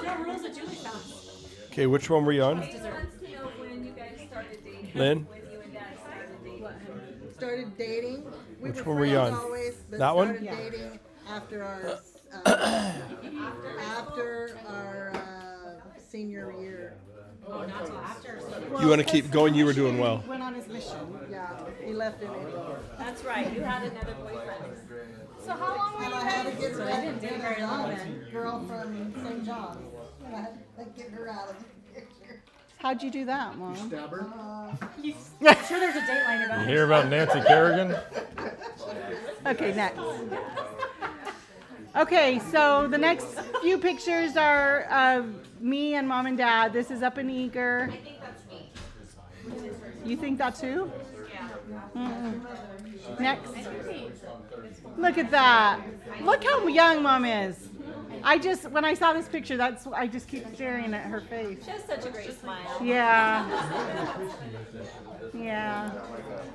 no rules at Julie's house. Okay, which one were you on? He wants to know when you guys started dating. Lynn? When you and Dad started dating. Started dating. We Which were one were you friends on? always, but That one? started dating after our senior year. Oh, not till after. So You want to keep going? You were doing well. Went on his mission. Yeah, he left in April. That's right. You had another boyfriend. how long were And you I had to guys? get So rid they didn't date very long of then. the girl from St. John's. And I had to get her out of the picture. How'd you do that, Mom? Stab her. I'm sure there's a dateline about You it. hear about Nancy Kerrigan? Okay, next. Okay, so the next few pictures are of me and Mom and Dad. This is up in Eager. I think that's me. You think that too? Yeah. Next. Look at that. Look how young Mom is. When I saw this picture, I just keep staring at her face. She has such a great smile. Yeah. Yeah.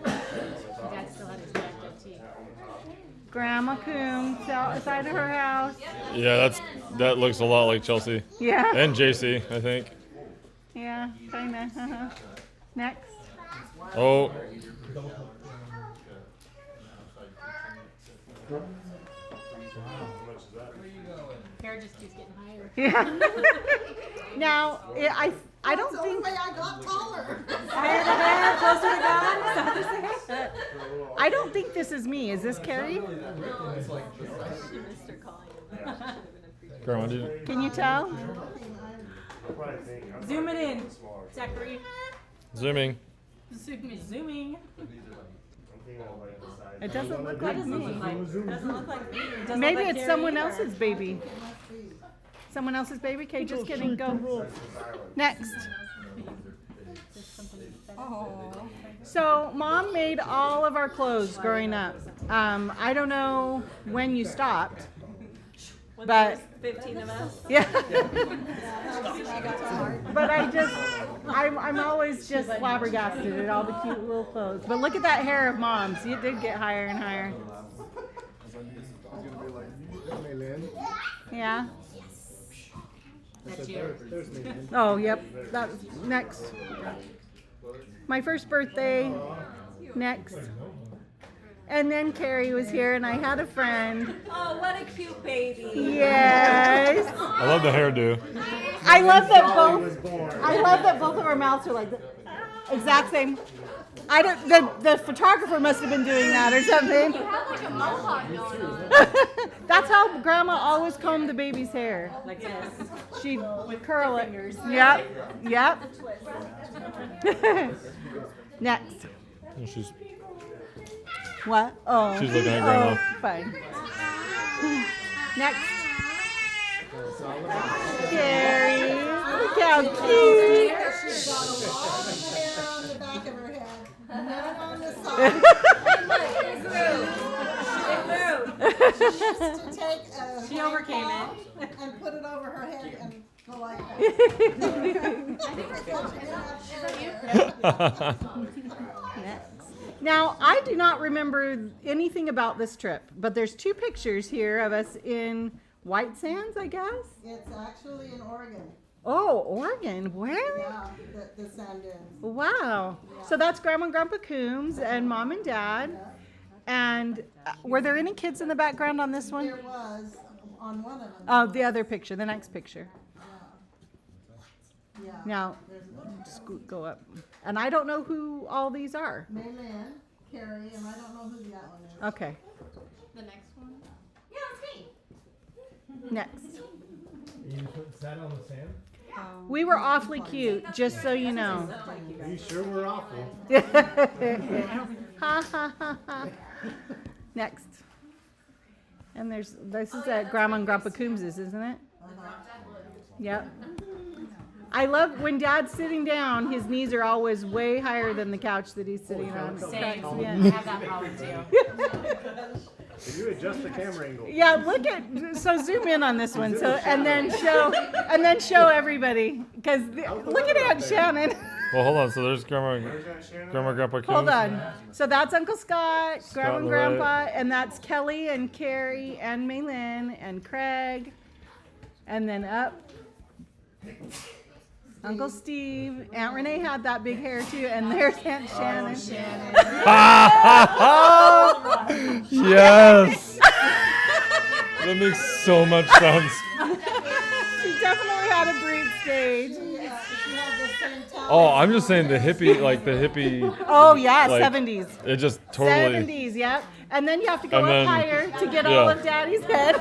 Dad still had his connective teeth. Grandma Coombs outside of her house. Yeah, that looks a lot like Chelsea Yeah. and JC, I think. Yeah, kinda. Uh-huh. Next. Oh, Hair just keeps getting higher. Yeah. Now, I don't That's the only think way I got taller. I don't think this is me. Is this Carrie? She missed her calling him. Grandma, did Can you tell? Zoom it in, Zachary. zooming. Zooming. It doesn't look like me. Doesn't look like me. Doesn't Maybe look like it's Carrie someone either. else's baby. Someone else's baby? Okay, just kidding. Go. Next. So, Mom made all of our clothes growing up. I don't know when you stopped, When but there's 15 of us. yeah. But I'm always just flabbergasted at all the cute little clothes. But look at that hair of Mom's. It did get higher and higher. Hey, Lynn. Yeah. That's you. There's me, Lynn. Oh, yep. That's next. My first birthday. Next. And then Carrie was here, and I had a friend. Oh, what a cute baby. Yes. I love the hairdo. I love that Dolly was both. born. I love that both of our mouths are like the exact same. I don't. The photographer must have been doing that or something. Had like a mohawk going on. That's how Grandma always combed the baby's hair. Like this. She'd curl it. Yep. Yep. Next. She's What? Oh. She's looking at Grandma. Oh, fine. Next. Carrie. Look how cute. She's got a lot of hair on the back of her head, none on the side. To take a She overcame handball and put it over her head and go like that. Now, I do not remember anything about this trip, but there's two pictures here of us in White Sands, I guess. It's actually in Oregon. Oh, Oregon. Where? Yeah, the sand dunes. Wow. So that's Grandma and Grandpa Coombs and Mom and Dad. And were there any kids in the background on this one? There was on one of them. Oh, the other picture, the next picture. Yeah. Now, go up. And I don't know who all these are. Maylin, Carrie, and I don't know who that one is. Okay, The next one. Yeah, it's me. next. You put sand on the sand? We were awfully cute, just so you know. You sure were awful. Ha ha ha ha. Next. And this is at Grandma and Grandpa Coombs's, isn't it? Yep. I love when Dad's sitting down, his knees are always way higher than the couch that he's sitting on. It Same. cracks I me up. have that problem too. If you adjust the camera angle. Yeah, so zoom in on this one, and then show everybody, because look at Aunt Shannon. Well, hold on. So there's Grandma, Grandpa Coombs. Hold on. So that's Uncle Scott, Grandma and and Grandpa, and that's Kelly and Carrie and Maylin and Craig, and then up Uncle Steve. Aunt Renee had that big hair too, and there's Aunt Shannon. Yes. That makes so much sense. She definitely had a brood stage. She had the same talent. Oh, I'm just saying the hippie, Oh yeah, Like, 70s. it just totally. 70s, yep. And then you have to go And up then- higher to get all yeah. of Daddy's head.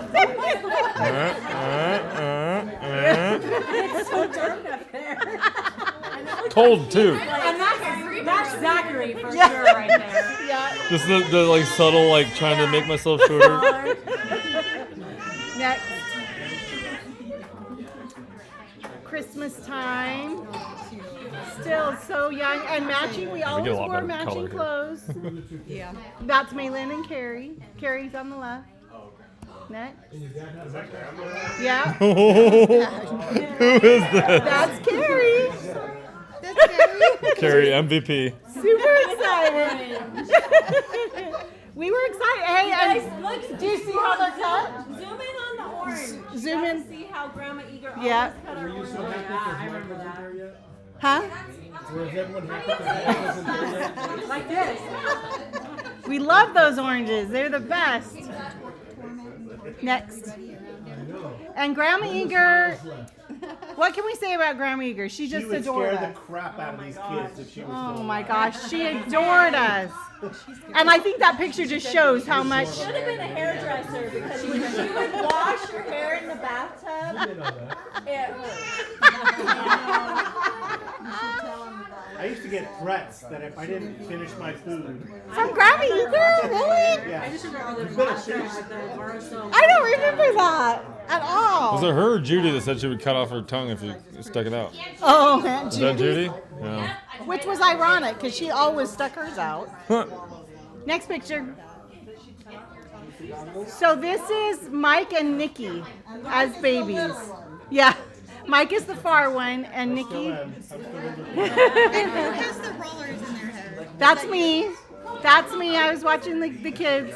Cold too. And that's Zachary for Yeah. sure right there. Yeah. Just the like subtle like trying to make myself shorter. Next. Christmas time. Still so young and matching. We always get a lot wore better matching color here. clothes. Yeah. That's Maylin and Carrie. Carrie's on the left. Next. Yeah. Who is this? That's Carrie. Carrie MVP. Super excited. We were excited. Hey, and Look, do you see how they're cut? zoom in on the orange. Zoom in. See how Grandma Eager Yeah. always cut our orange. So happy Yeah, I because Mike remember wasn't that. there yet? Huh? Was everyone happy because Mike wasn't there yet? Like this. We love those oranges. They're the best. Next. And Grandma Eager. What can we say about Grandma Eager? She just would adored scare us. the crap out of these kids if she was Oh still my alive. gosh, she adored us. And I think that picture just shows how much. Should have been a hairdresser because when she would wash her hair in the bathtub, You know that. it hurt. I used to get threats that if I didn't finish my food, From Grandma Eager? Really? yeah. I just remember the monster at the Barstow. I don't remember that at all. Was it her or Judy that said she would cut off her tongue if you stuck it out? Oh, Aunt Is that Judy. Judy? Yeah. Which was ironic because she always stuck hers out. Next picture. So this is Mike and Nikki as babies. Yeah. Mike is the far one and Nikki. Has the rollers in their head. That's me. That's me. I was watching the kids.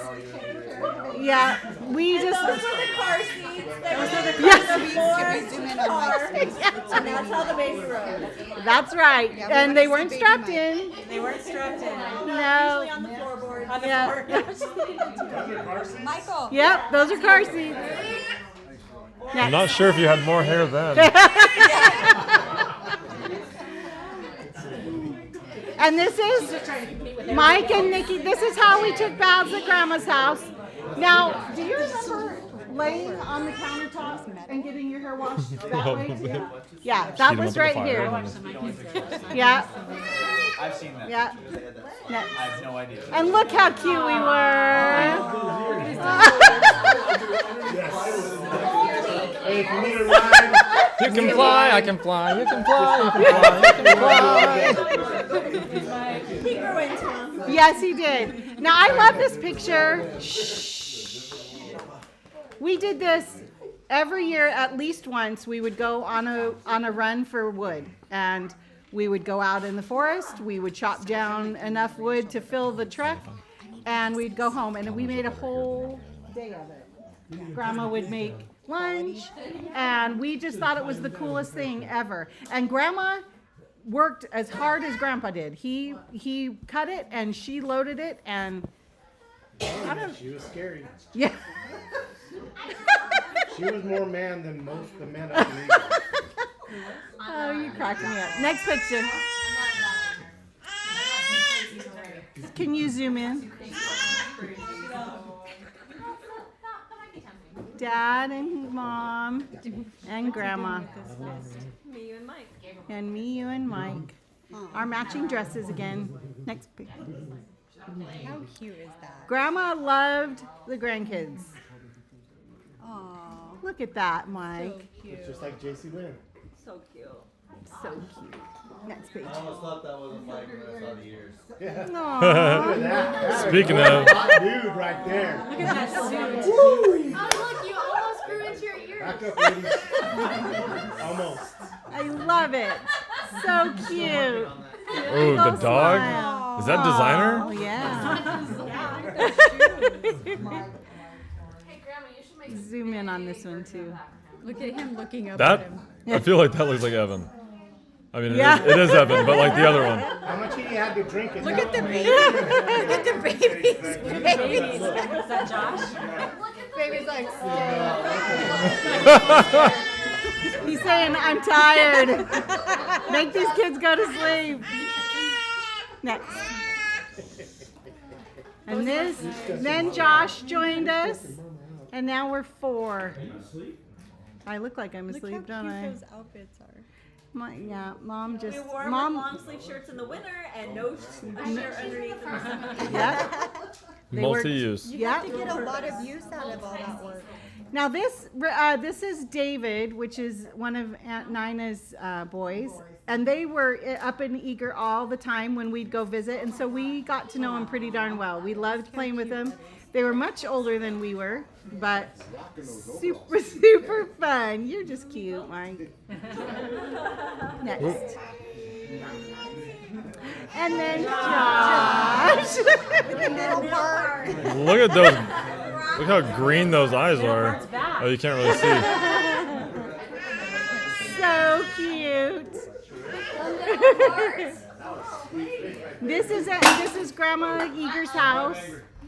Yeah. We just. Those were the car seats. Those were the Yes. cars before Can we zoom in on car. Mike's And that's how the baby rode. That's right. Yeah, And we they wanna see weren't baby strapped Mike. in. They weren't strapped in. No. Usually on the floorboard. On the Yeah. floor. Michael. Yep. Those are car seats. I'm not sure if you had more hair then. And this is Mike and Nikki. This is how we took baths at Grandma's house. Now, do you remember laying on the countertop and getting your hair washed that way too? Yeah, that Heat 'em was up at right the here. fire. Yeah, I've seen that. yeah. No. I have no idea. And look how cute we were. Hey, if you need a ride, You can fly, I can fly, you can fly, you can fly, you can fly. He grew into them. Yes, he did. Now I love this picture. Shh. We did this every year at least once. We would go on a run for wood, and we would go out in the forest. We would chop down enough wood to fill the truck, and we'd go home. And we made a whole day of it. Grandma would make lunch, and we just thought it was the coolest thing ever. And Grandma worked as hard as Grandpa did. He cut it and she loaded it, and I don't. she was scary. Yeah. She was more man than most of the men I believe. Oh, you cracked me up. Next picture. Can you zoom in? Dad and Mom and Grandma. Me, you, and Mike. And me, you, and Mike. Our matching dresses again. Next picture. How cute is that? Grandma loved the grandkids. Aww. Look at that, Mike. It's just like JC Lynn. So cute. So cute. Next page. I almost thought that wasn't Mike when I saw the ears. Yeah. Aww. Look at that. Speaking of, Hot dude right there. Look at that suit. Oh, look, you almost grew into your ears. Back up, ladies. Almost. I love it. So cute. oh, the Little dog? smile. Is that Oh, designer? yeah. Zoom in on this one too. Look at him looking up That at him. I feel like that looks like Evan. I mean, Yeah. it is Evan, but like the other one. How much did you have to drink? Look at the baby. Look at the baby's face. Is that Josh? Baby's like, He's saying, I'm tired. Make these kids go to sleep. Next. And then Josh joined us. And now we're 4. I look like I'm asleep, don't I? those outfits are. Mom just, We wore Mom, long sleeve shirts in the winter and no shirt underneath in the summer. yeah. They were- Multi-use. Yeah. To get a lot of use out of all that work. Now this is David, which is one of Aunt Nina's boys, and they were up in Eager all the time when we'd go visit, and so we got to know him pretty darn well. We loved playing with them. They were much older than we were, but super fun. You're just cute, Mike. Next. And then Josh. The middle part. Look at those. Look how green those eyes are. Oh, you can't really see. So cute. This is Grandma Eager's house.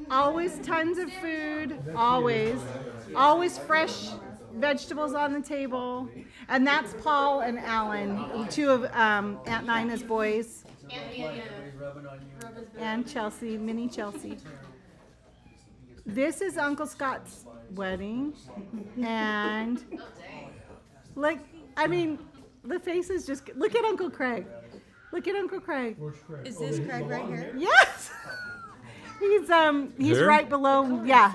Always tons of food. Always fresh vegetables on the table. And that's Paul and Alan, 2 of Aunt Nina's boys. And Chelsea, mini Chelsea. This is Uncle Scott's wedding. And like, I mean, the faces just, look at Uncle Craig. Look at Uncle Craig. Is this Craig right here? Yes. He's Here? right below, yeah.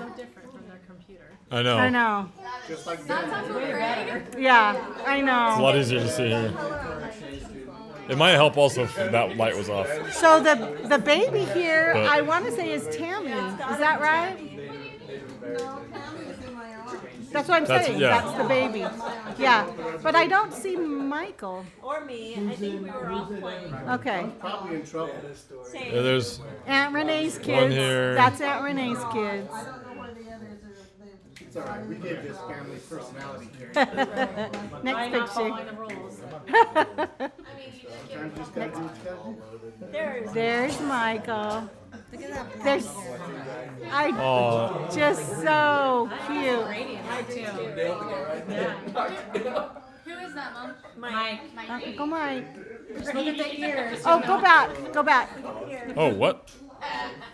I know. I know. Just like That's Uncle Craig. Yeah, I It's a know. lot easier to see here. It might help also if that light was off. So the baby here, But- I want to say is Tammy. Is that right? No, Tammy is in my arms. That's what I'm That's- saying. yeah. That's the baby. Yeah, but I don't see Michael. Or me. I think we were all playing. Okay. probably in trouble. Same. Yeah, there's Aunt Renee's kids. here. That's Aunt Renee's kids. I don't know where the others are. It's all right. We gave this family personality care. Next picture. Following the rules. Sometimes just gotta do what you gotta do. There's There's Michael. Look at that. There's, I oh, just so cute. Who is that, Mom? Mike. Uncle Mike. Just look at the ears. Oh, go back. Go back. oh, what?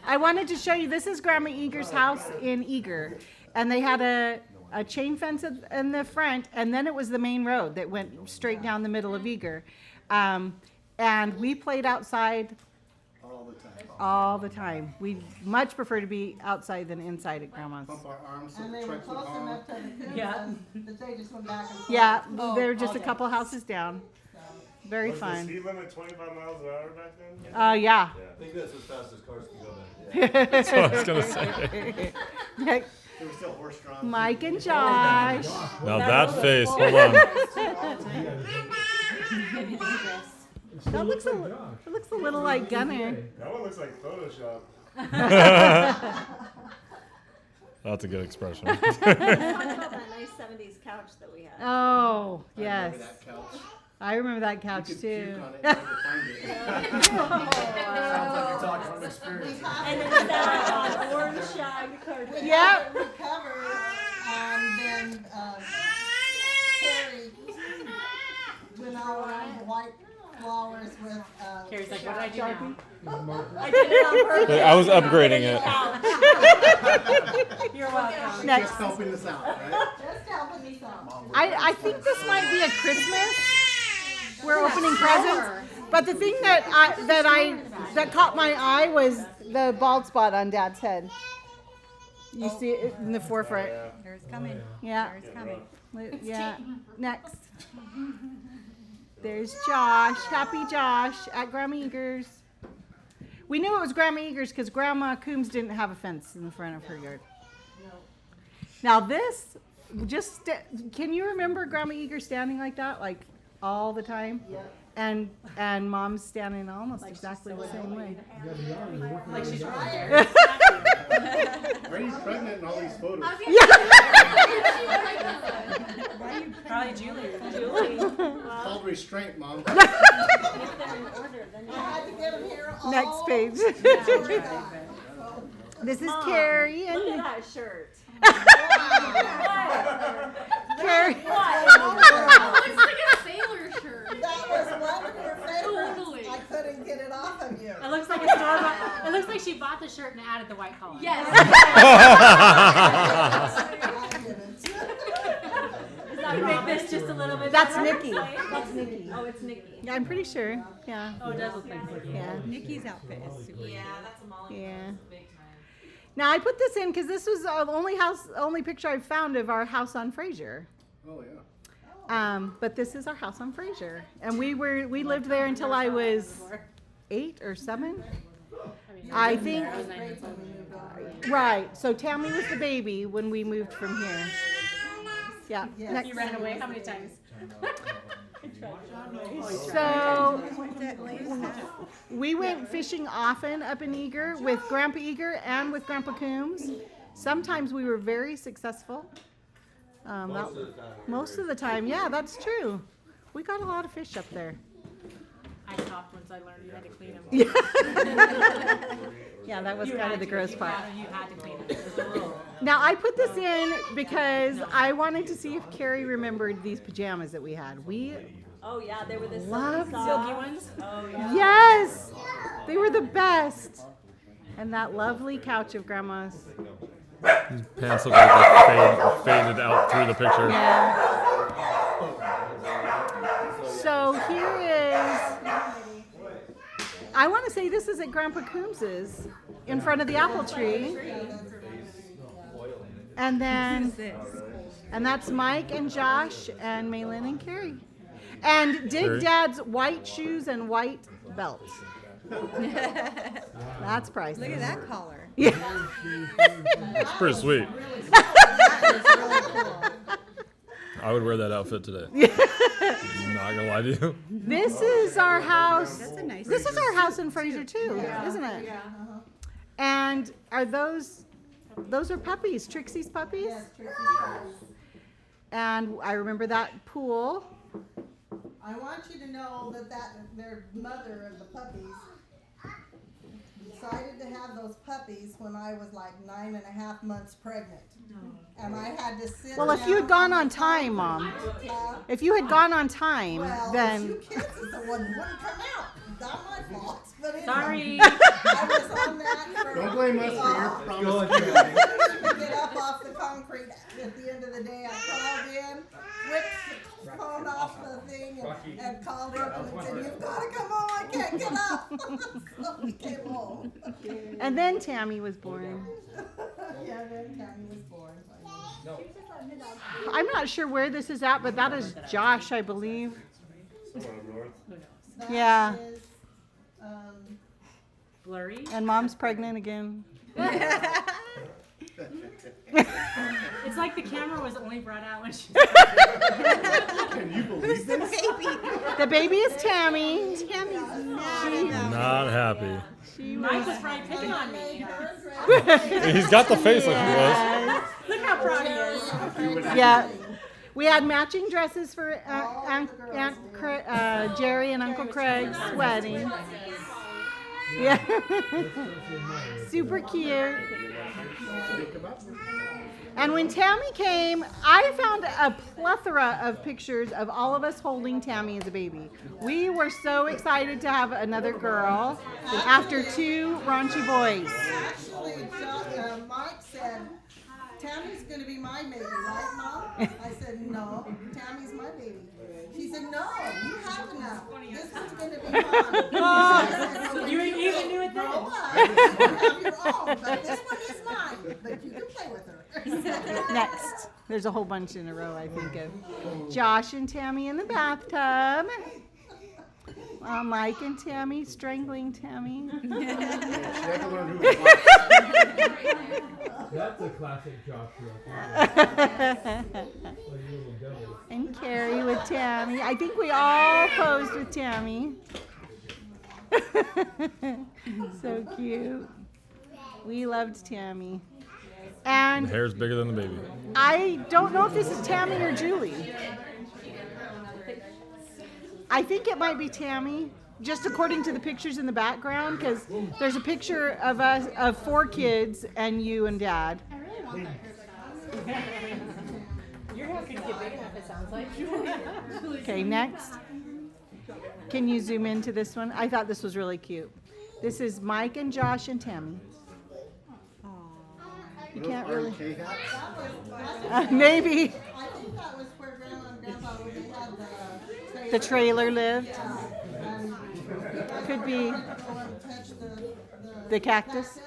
I wanted to show you, this is Grandma Eager's house in Eager. And they had a chain fence in the front, and then it was the main road that went straight down the middle of Eager. And we played outside all the time. We much prefer to be outside than inside at Grandma's. Pump our arms, And they were tricks with close arm. enough to the coons Yeah. that they just went back and forth. Yeah, Oh, they were just a okay. couple houses down. Very Was the fun. speed limit 25 miles an hour back then? Yeah. I think that's as fast as cars can go back. That's what I was gonna say. Yeah. There was still horse drawn. Mike and Josh. Now that face. Hold on. That looks a little like Gunner. That one looks like Photoshop. That's a good expression. Talk about that nice 70s couch that we had. Oh, yes. That couch. I remember that couch You could too. puke on it and never find it. You're talking from experience. And then that orange shag carpet. Yep. Recovered, and then Terry went all around the white flowers with. Carrie's like, what did I do now? I did it on purpose. I was upgrading it. You're welcome. Next. Just helping us out, right? Just helping me out. I think this might be a Christmas. We're opening presents. But the thing that caught my eye was the bald spot on Dad's head. You see it in the forefront. There's coming. Yeah. There's coming. Yeah. Next. There's Josh. Happy Josh at Grandma Eager's. We knew it was Grandma Eager's because Grandma Coombs didn't have a fence in the front of her yard. Now this, can you remember Grandma Eager standing like that, like all the time? Yeah. And Mom's standing almost exactly the same way. Like she's right. Brady's pregnant in all these photos. Probably Julie. restraint, Mom. If they're in order, then I had to get them here all. Next page. This is Carrie look at and that shirt. Carrie. That was one of your favorites. Totally. I couldn't get it off of you. It looks like a store. It looks like she bought the shirt and added the white collar. Yes. I didn't. You make this just a little bit. That's better? Nikki. That's Nikki. Oh, it's Nikki. Yeah, I'm pretty sure. Yeah. Oh, it does look like Nikki. Yeah. Nikki's outfit is super. Yeah. Now I put this in because this was the only picture I found of our house on Fraser. Oh, yeah. But this is our house on Fraser, and we lived there until I was 8 or 7. I think. Right. So Tammy was the baby when we moved from here. Yeah. Next. You ran away how many times? So we went fishing often up in Eager with Grandpa Eager and with Grandpa Coombs. Sometimes we were very successful. Most of the time, yeah, that's true. We got a lot of fish up there. I stopped once I learned you had to clean them. Yeah, that was kind of the gross part. You had to clean them. It was a rule. Now I put this in because I wanted to see if Carrie remembered these pajamas that we had. We Oh yeah, they were the Loved silky ones? Oh yeah. Yes, they were the best. And that lovely couch of Grandma's. His pants look like they faded out through the picture. Yeah. So here is, I want to say this is at Grandpa Coombs's in front of the apple tree. And then, and that's Mike and Josh and Maylin and Carrie. And Dig Dad's white shoes and white belt. That's priceless. Look at that collar. Yeah. It's pretty sweet. I would wear that outfit today. I'm not gonna lie to you. This is our house. That's a nice. This is our house in Fraser too, isn't it? Yeah. And are those are puppies, Trixie's puppies? Yes, Trixie's puppies. And I remember that pool. I want you to know that their mother of the puppies decided to have those puppies when I was like 9.5 months pregnant. And I had to sit Well, if you had down gone on time, Mom. Yeah. If you had gone on time, Well, then the 2 kids is the one who wouldn't come out. Not my fault. But anyway, Sorry. I was on that for. Don't blame us for your promise. To get up off the concrete at the end of the day. I called in, whipped the phone off the thing, and called up and said, "You've got to come home. I can't get up." So we came home. and then Tammy was born. Yeah, then Tammy was born. I'm not sure where this is at, but that is Josh, I believe. Somewhere up north. That Yeah. is, Blurry. And Mom's pregnant again. It's like the camera was only brought out when she. Can you believe this? The baby is Tammy. Not happy. Mike was probably picking on me. He's got the face like he was. Look how proud he is. Yeah. We had matching dresses for Jerry and Uncle Craig's wedding. Yeah. Super cute. And when Tammy came, I found a plethora of pictures of all of us holding Tammy as a baby. We were so excited to have another girl after 2 raunchy boys. Actually, Mike said, "Tammy's going to be my baby, right, Mom?" I said, "No, Tammy's my baby." She said, "No, you have enough. This one's going to be mine." You even knew it then. Grow up, you have your own, but this one is mine. But you can play with her. Next. There's a whole bunch in a row, I think, of Josh and Tammy in the bathtub. Mike and Tammy strangling Tammy. She had to learn who it was. That's a classic Joshua. And Carrie with Tammy. I think we all posed with Tammy. So cute. We loved Tammy. The And hair's bigger than the baby. I don't know if this is Tammy or Julie. I think it might be Tammy, just according to the pictures in the background, because there's a picture of us, of 4 kids, and you and Dad. I really want that hairstyle. Your hair could get big enough, it sounds like. Okay, next. Can you zoom into this one? I thought this was really cute. This is Mike and Josh and Tammy. You can't really. Maybe I think that was where Grandma and Grandpa, when they had the trailer lived. and Could be touch the cactus.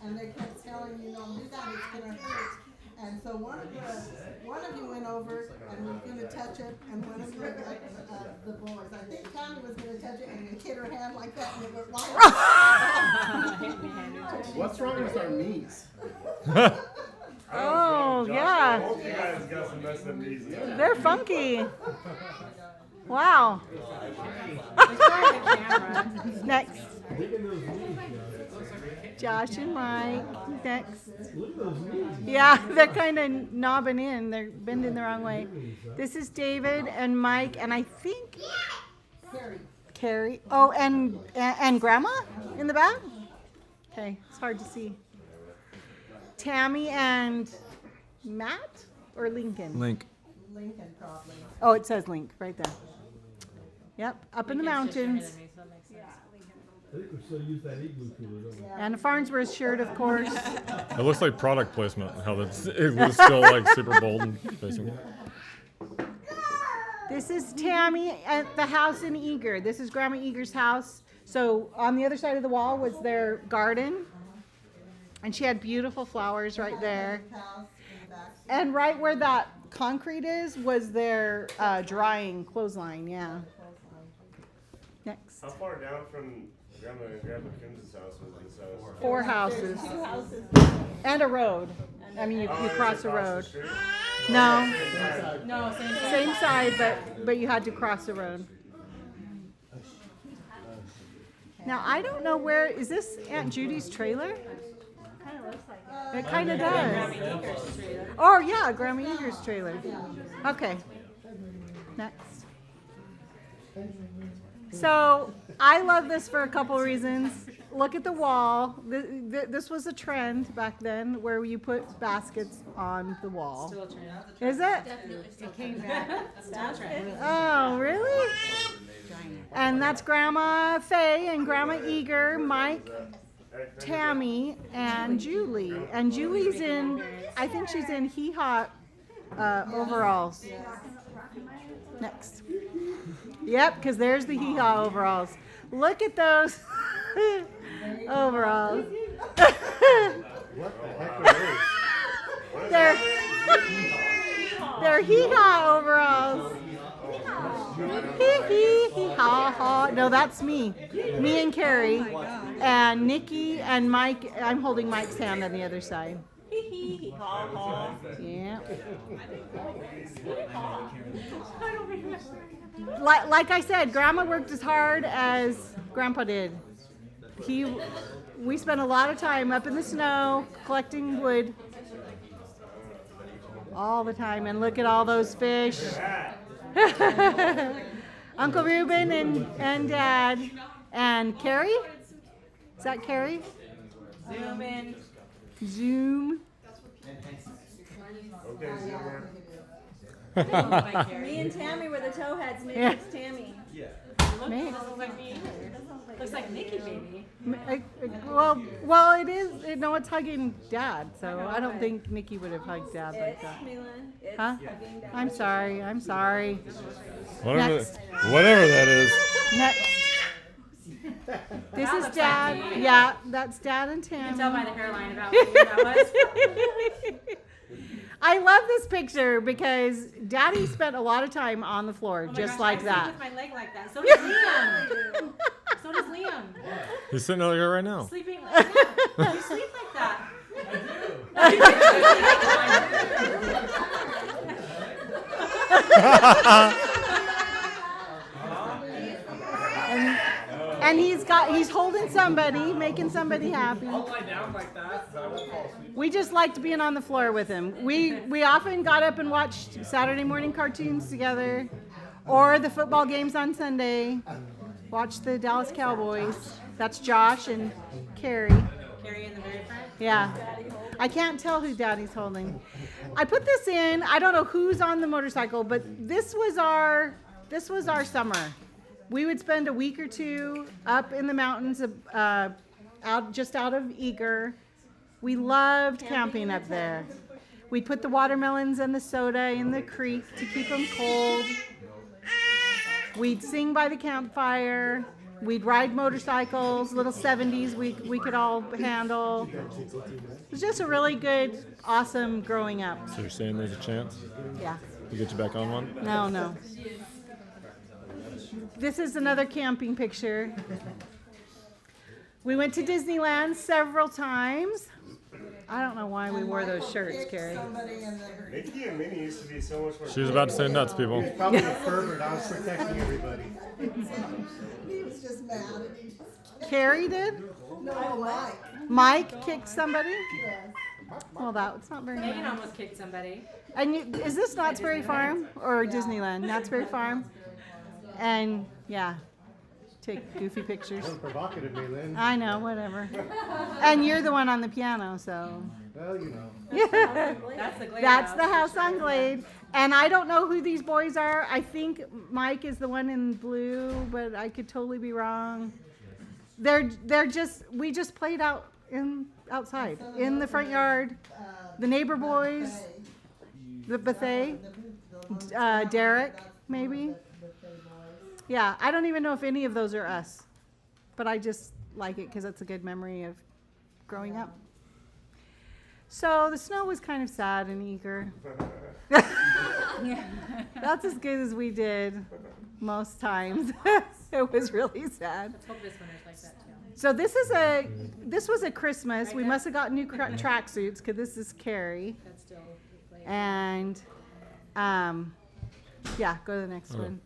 and they kept telling you, don't do that, it's gonna hurt. And so one of you went over and was gonna touch it, and one of you, the boys, I think Tammy was gonna touch it, and it hit her hand like that, and it went right. What's wrong with our knees? Oh, yeah. Both you guys got some messed up knees. They're funky. Wow. Next. Josh and Mike. Next. Yeah, they're kind of knobbing in. They're bending the wrong way. This is David and Mike, and I think Carrie. Oh, and Grandma in the back? Okay, it's hard to see. Tammy and Matt or Lincoln? Link. Lincoln probably. Oh, it says Link right there. Yep, up in the mountains. I think we still use that igloo cooler, don't we? And a Farnsworth shirt, of course. It looks like product placement. How that's it was still like super bold and facing. This is Tammy at the house in Eager. This is Grandma Eager's house. So on the other side of the wall was their garden. And she had beautiful flowers right there. House in the back. And right where that concrete is was their drying clothesline, yeah. Next. How far down from Grandma and Grandpa Kim's house was this house? 4 houses. And a road. I mean, you cross a road. No, No, same side, but you had to cross the road. Now, I don't know where, is this Aunt Judy's trailer? It kind of does. Oh, yeah, Grandma Eager's trailer. Okay. Next. So, I love this for a couple reasons. Look at the wall. This was a trend back then where you put baskets on the wall. Is it? It came back. Still trend. Oh, really? And that's Grandma Faye and Grandma Eager, Mike, Tammy, and Julie. And Julie's in, I think she's in Hee Haw overalls. Next. Yep, because there's the Hee Haw overalls. Look at those overalls. What the heck are those? They're Hee Haw overalls. Hee hee hee haw haw. No, that's me. Me and Carrie. And Nikki and Mike. I'm holding Mike's hand on the other side. Yeah. Like I said, Grandma worked as hard as Grandpa did. We spent a lot of time up in the snow collecting wood all the time. And look at all those fish. Uncle Reuben and Dad and Carrie. Is that Carrie? Zoom in. Zoom. Okay, Zoomer. Me and Tammy were the towheads. Maybe Yeah. it's Tammy. Me. Doesn't look like me. Looks like Nikki, baby. Well, it is. No, it's hugging Dad. So I don't think Nikki would have hugged Dad like It's that. Milan. It's Huh? hugging down. I'm sorry. I'm sorry. Whatever, Next. whatever that is. Next. This is Dad. Yeah, that's Dad and You can tell by Tammy. the hairline about who that was. I love this picture because Daddy spent a lot of time on the floor, Oh my just gosh, like I that. sleep with my leg like that. So does Liam. So does Liam. He's sitting out here right now. Sleeping like that. You sleep like that. And he's holding somebody, making somebody happy. We just liked being on the floor with him. We often got up and watched Saturday morning cartoons together. Or the football games on Sunday. Watch the Dallas Cowboys. That's Josh and Carrie. Carrie in the very front. Yeah. I can't tell who Daddy's holding. I put this in. I don't know who's on the motorcycle, but this was our summer. We would spend a week or two up in the mountains, out of Eager. We loved camping up there. We'd put the watermelons and the soda in the creek to keep them cold. We'd sing by the campfire. We'd ride motorcycles, little 70s we could all handle. It was just a really good, awesome growing up. So you're saying there's a chance Yeah. to get you back on one? No. This is another camping picture. We went to Disneyland several times. I don't know why we wore those shirts, Carrie. Somebody in the Mickey and Minnie used to be so much more. She was about to say nuts, people. He's probably a pervert. I was protecting everybody. he was just mad and he just Carrie did? no Mike. Mike kicked somebody? Well, that's not very Megan nice. almost kicked somebody. And is this Knott's Berry Farm or Disneyland? Knott's Berry Farm. And yeah, take goofy pictures. That was provocative, Maylin. I know, whatever. And you're the one on the piano, so. Well, you know. That's the Glade That's house. the house on Glade. And I don't know who these boys are. I think Mike is the one in blue, but I could totally be wrong. We just played outside in the front yard. The neighbor boys, the Bethay, Derek, maybe. Yeah, I don't even know if any of those are us, but I just like it because it's a good memory of growing up. So the snow was kind of sad and eager. That's as good as we did most times. It was really sad. Let's hope this one is like that too. So this was a Christmas. We must have got new tracksuits because this is Carrie. That's still Glade. And yeah, go to the next one.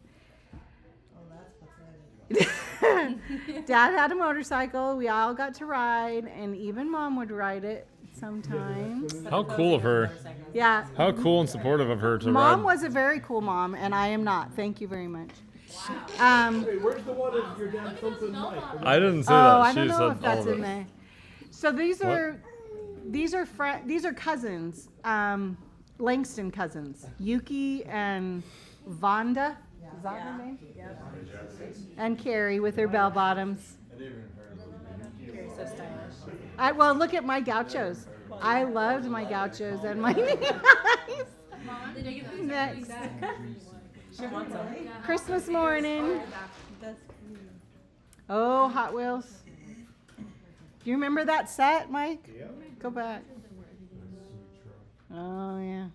Dad had a motorcycle. We all got to ride, and even Mom would ride it sometimes. How cool of her. Yeah, How cool and supportive of her to Mom ride. was a very cool mom, and I am not. Thank you very much. Hey, where's the one of your dad something Mike? I didn't say Oh, that. I She don't know said if that's all of in it. there. So these are cousins, Langston cousins, Yuki and Vonda. Is that her name? And Carrie with her bell bottoms. Carrie's so stylish. Well, look at my gauchos. I loved my gauchos and my knees. Next. She wants them. Christmas morning. Oh, Hot Wheels. Do you remember that set, Mike? Go back. Oh, yeah.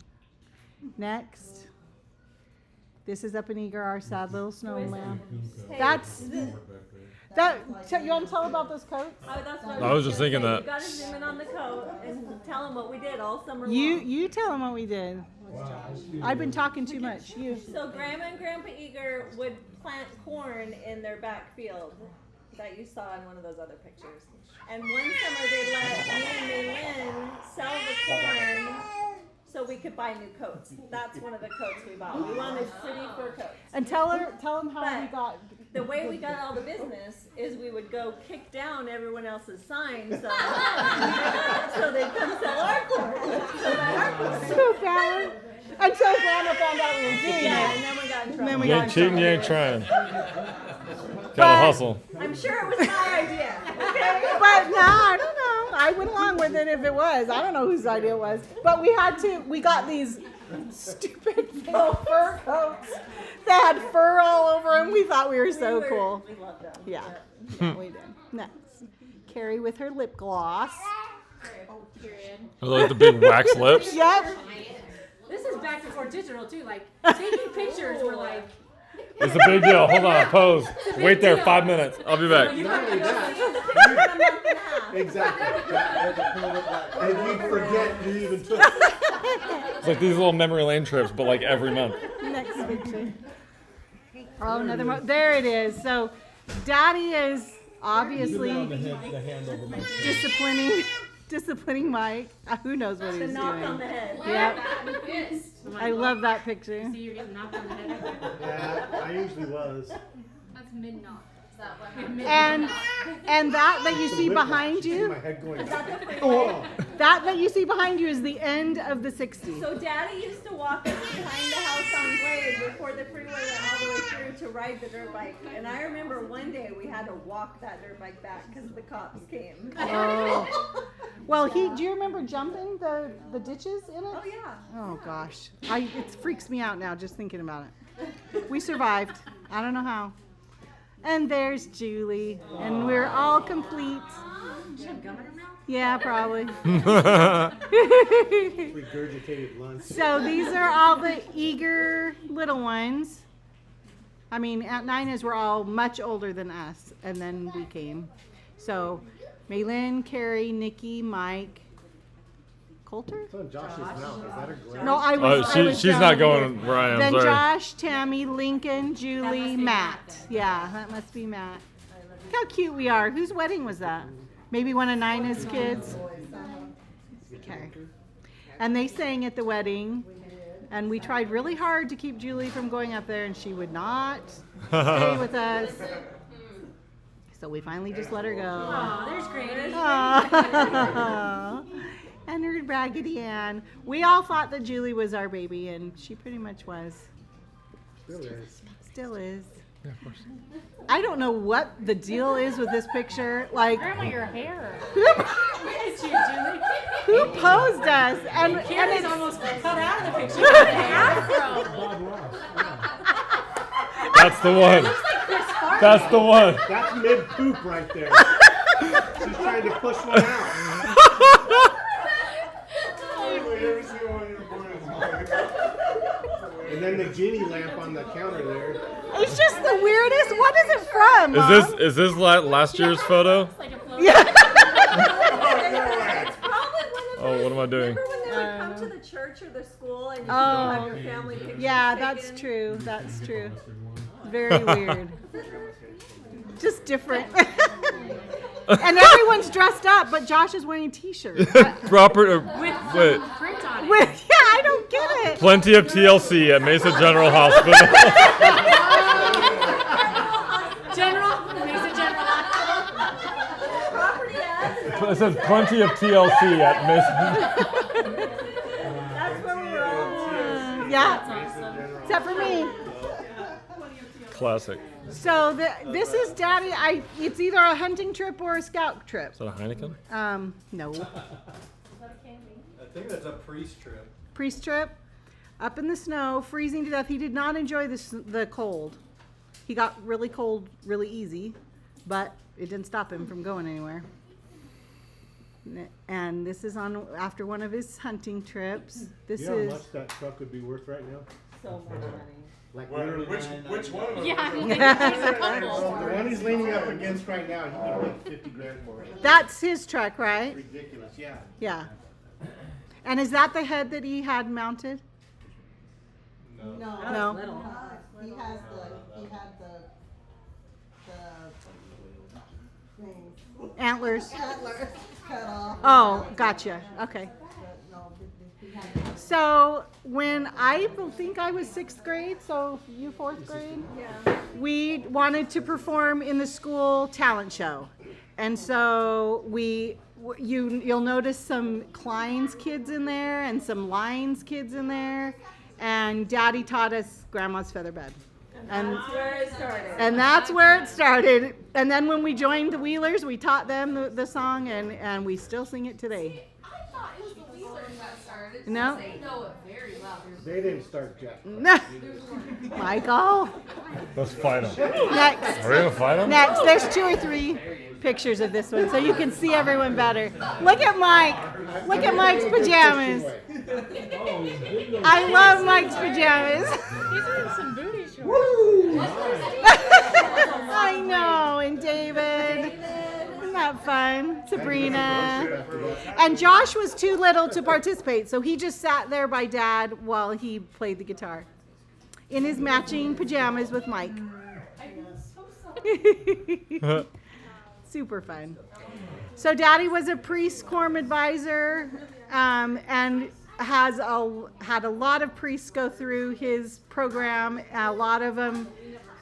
Next. This is up in Eager, our sad little snowman. That's that. You want to tell about those coats? Oh, that's what I was just thinking You that. gotta zoom in on the coat and tell them what we did all summer long. You tell them what we did. I've been talking too much. You. So Grandma and Grandpa Eager would plant corn in their back field that you saw in one of those other pictures. And one summer they let me and Maylin sell the corn so we could buy new coats. That's one of the coats we bought. We wanted pretty fur coats. And tell them how we got. The way we got all the business is we would go kick down everyone else's signs so, so they'd come sell our corn. So that our corn. So bad. Until Grandma found out we were doing Yeah, it. and then we got in And trouble. then we You got ain't in cheating, trouble. you ain't trying. But- Gotta hustle. I'm sure it was my idea. Okay? But no, I don't know. I went along with it if it was. I don't know whose idea it was. But we got these stupid faux fur coats that had fur all over them. We thought we were so cool. We loved them. Yeah, we did. Next. Carrie with her lip gloss. Period. Like the big wax lips. Yep. This is back before digital too. Like taking pictures were like. It's a big deal. Hold on, pose. Wait there 5 minutes. I'll be back. Not only that, exactly. And you'd forget you even took it. It's like these little memory lane trips, but like every month. Next picture. Oh, another there it is. So, Daddy is obviously The hand over my disciplining disciplining Mike. Who knows what The he's knock on doing? the head. Yep. I love that picture. See, you're getting knocked on the head. Yeah, I usually was. That's mid knock. Is that what And that you see behind you, My head going. Is that the freeway? Oh. that you see behind you is the end of the 60. So Daddy used to walk us behind the house on Glade before the freeway went all the way through to ride the dirt bike. And I remember one day we had to walk that dirt bike back because the cops came. Oh. Well, do you remember jumping the ditches in it? Oh yeah. Oh gosh, it freaks me out now just thinking about it. We survived. I don't know how. And there's Julie, and we're all complete. Does she have gum in her mouth? Yeah, probably. Regurgitated lunch. So these are all the eager little ones. I mean, Aunt Nina's were all much older than us, and then we came. So Maylin, Carrie, Nikki, Mike, Coulter? It's on Josh's mouth. Is that a glare? No, I was. I was She's down not here. going where I am. Then Sorry. Josh, Tammy, Lincoln, Julie, be Matt. Matt Yeah, that must be Matt. Look how cute we are. Whose wedding was that? Maybe one of Nina's kids? Okay. And they sang at the wedding. And we tried really hard to keep Julie from going up there, and she would not stay with us. So we finally just let her go. Oh, there's Granny. Aw. And her Raggedy Ann. We all thought that Julie was our baby, and she pretty much was. Still is. Still is. Yeah, of course. I don't know what the deal is with this picture. Like, Grandma, your hair. who, It's you, Julie. who posed us? And Carrie's it's, almost cut out of the picture. With the afro. Bob Ross. Yeah. That's the one. Looks like Chris Farley. That's the one. That's mid poop right there. She's trying to push one out. And then the genie lamp on the counter there. it's just the weirdest. What is it from? Mom? Is this last year's photo? Looks like a float. Yeah. It's probably one of Oh, what am I doing? Remember when they would come to the church or the school and you Oh. have your family pictures Yeah, taken? that's true. That's true. Very weird. Just different. And everyone's dressed up, but Josh is wearing a t-shirt. Proper. With Wait. print on it. With, yeah, I don't get it. Plenty of TLC at Mesa General Hospital. General. Mesa General. Property ads. It says plenty of TLC at Mesa. That's where we were all. Yeah, except for me. Classic. So this is Daddy. It's either a hunting trip or a scout trip. Is that a Heineken? No. I think that's a priest trip. Priest trip, up in the snow, freezing to death. He did not enjoy the cold. He got really cold really easy, but it didn't stop him from going anywhere. And this is after one of his hunting trips. This You know how is. much that truck would be worth right now? So much money. Like literally. Which one of them? Yeah. The one he's leaning up against right now, he can get 50 grand for it. That's his truck, right? Ridiculous, yeah. Yeah. And is that the head that he had mounted? No. No. Little. He had the things, Antlers. antlers cut off. Oh, gotcha. Okay. But no, he had So when I think I was 6th grade, so you 4th grade, Yeah. we wanted to perform in the school talent show, and so you'll notice some Klein's kids in there and some Lines kids in there, and Daddy taught us Grandma's Feather Bed. And That's where it started. And that's where it started. And then when we joined the Wheelers, we taught them the song, and we still sing it today. I thought it was the Wheelers that started. No. They know it very well. They didn't start Jack. Michael. Let's fight him. Next. Are we gonna fight him? Next. There's 2 or 3 pictures of this one, so you can see everyone better. Look at Mike. Look at Mike's pajamas. I love Mike's pajamas. He's wearing some booty shorts. I know. And David. Isn't that fun? Sabrina. And Josh was too little to participate, so he just sat there by Dad while he played the guitar in his matching pajamas with Mike. Super fun. So Daddy was a priest quorum advisor, and had a lot of priests go through his program. A lot of them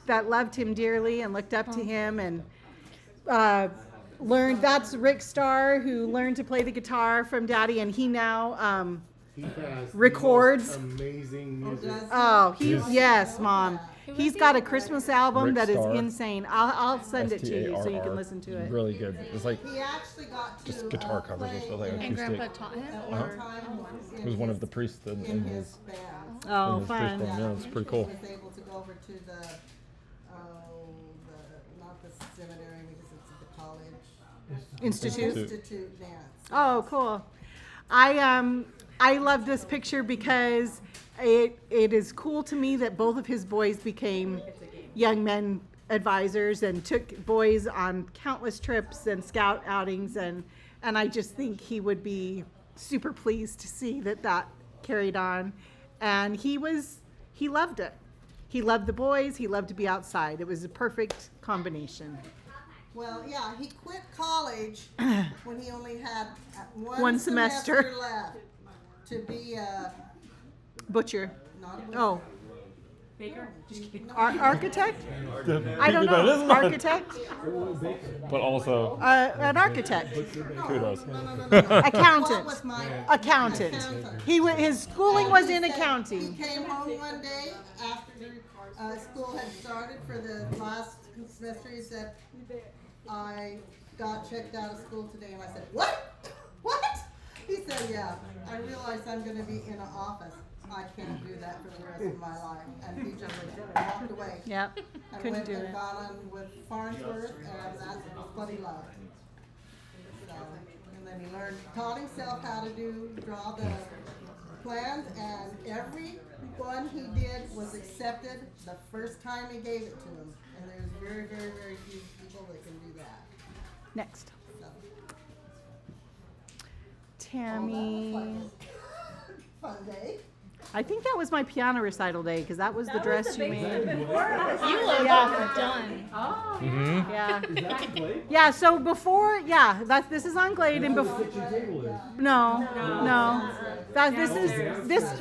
that loved him dearly and looked up to him, and learned. That's Rick Starr, who learned to play the guitar from Daddy, and he now He has records. the most amazing music. Oh, yes, Mom. He's got a Christmas album Rick that is Starr. insane. I'll send it to you so you STARR. can listen to it. Really good. It's like He actually got to just guitar covers play or something. And Acoustic. Grandpa taught him. at one time It was one of the priests in in his his band. Oh, his priest fun. band. Yeah, it's pretty cool. He was able to go over to the not the seminary because it's the college. Institute. Institute dance. Oh, cool. I love this picture because it is cool to me that both of his boys became young men advisors and took boys on countless trips and scout outings, and I just think he would be super pleased to see that carried on. And he loved it. He loved the boys, he loved to be outside. It was a perfect combination. Well, yeah, he quit college when he only had One semester. left to be a Butcher. not a Oh, Baker? Just kidding. architect? I don't know. Architect? But also, An architect. kudos. Accountant. What was my Accountant. His schooling was in accounting. He came home one day after school had started for the last semester. He said, I got checked out of school today. And I said, what? What? He said, yeah, I realized I'm going to be in an office. I can't do that for the rest of my life. And he just walked away. Yep. And Couldn't went do and it. got on with Farnsworth, and that's what he loved. So, and then he taught himself how to draw the plans, and every one he did was accepted the first time he gave it to him. And there's very, very, very few people that can do that. Next. So, Tammy. fun day. I think that was my piano recital day because that was the dress you made. You look Yeah. done. Oh, Mm-hmm. Yeah. Is that the plate? Yeah, so before, this is on Glade and before, Kitchen table is. no.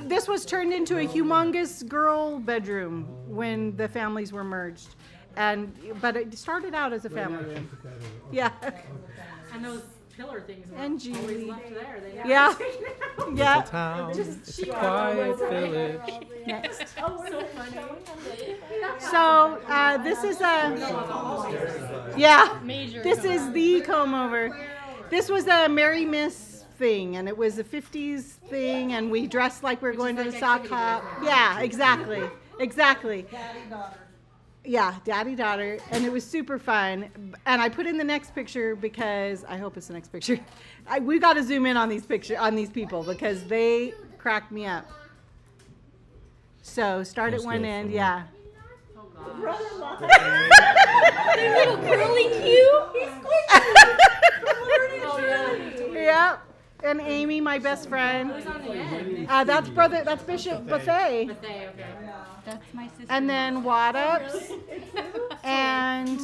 This was turned into a humongous girl bedroom when the families were merged. But it started out as a family room. Yeah. and those pillar things were And always Julie. left there. They never Yeah. taken it out. Yeah. Town. Just It's a cheap quiet ones. village. Next. Oh, so funny. So this is Major. this is the comb over. This was a Merry Miss thing, and it was a 50s thing, and we dressed like we were going to the sock hop. Yeah, exactly. Daddy, daughter. Yeah, daddy, daughter, and it was super fun. And I put in the next picture because I hope it's the next picture. We got to zoom in on these people because they cracked me up. So start at Let's one go end, from- yeah. Little curly cute. Oh, yeah. Yep. And Amy, my best friend. Who's on the end? That's Bishop Buffet. But they, okay. That's my sister. And then Waddups. And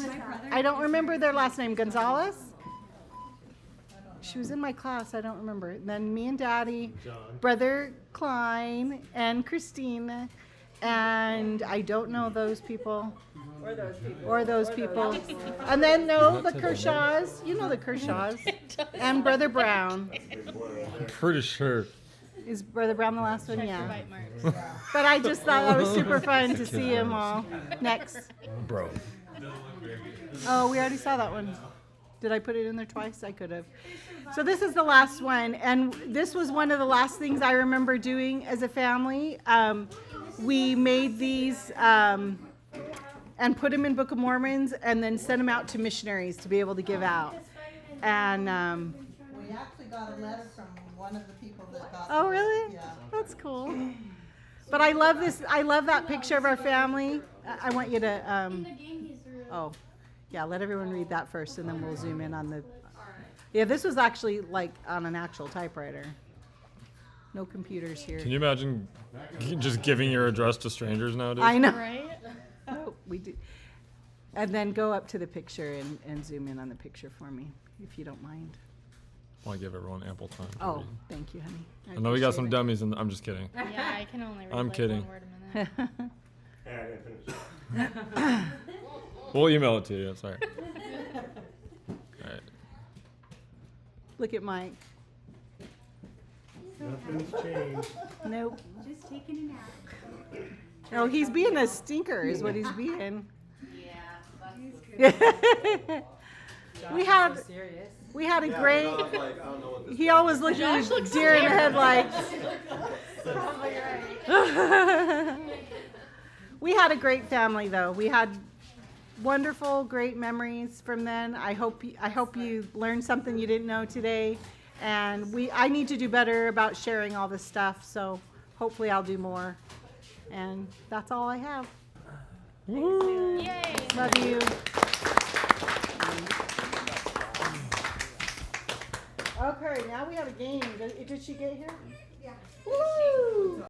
I don't remember their last name. Gonzalez? She was in my class. I don't remember. And then me and Daddy, Brother Klein, and Christine. And I don't know those people. Or those people. And then, the Kershaws. You know the Kershaws. And Brother Brown. I'm pretty sure. Is Brother Brown the last one? Yeah. But I just thought that was super fun to see them all. Next. Bro. Oh, we already saw that one. Did I put it in there twice? I could have. So this is the last one. And this was one of the last things I remember doing as a family. We made these and put them in Book of Mormons and then sent them out to missionaries to be able to give out. And We actually got a letter from one of the people that got. oh, really? Yeah. That's cool. But I love this. I love that picture of our family. I want you to. Oh, yeah. Let everyone read that first, and then we'll zoom in on the. Yeah, this was actually like on an actual typewriter. No computers here. Can you imagine just giving your address to strangers nowadays? I know. Right? Oh, we do. And then go up to the picture and zoom in on the picture for me, if you don't mind. I want to give everyone ample time. To Oh, read. thank you, honey. I know we got some appreciate dummies, and I'm just kidding. Yeah, I can only read I'm like kidding. one word a minute. it. Yeah, I didn't finish. We'll email it to you. Sorry. All right. Look at Mike. Nothing's changed. Nope. Just taking a nap. Oh, he's being a stinker, is what he's being. We had So serious. we had a Yeah, great. but I was like, I don't know what this He is. always looked at his deer in the headlights. Probably right. We had a great family, though. We had wonderful, great memories from then. I hope you learned something you didn't know today, and I need to do better about sharing all this stuff. So hopefully, I'll do more. And that's all I have. Yay! Love you. Okay, now we have a game. Did she get here? Yeah. Woo!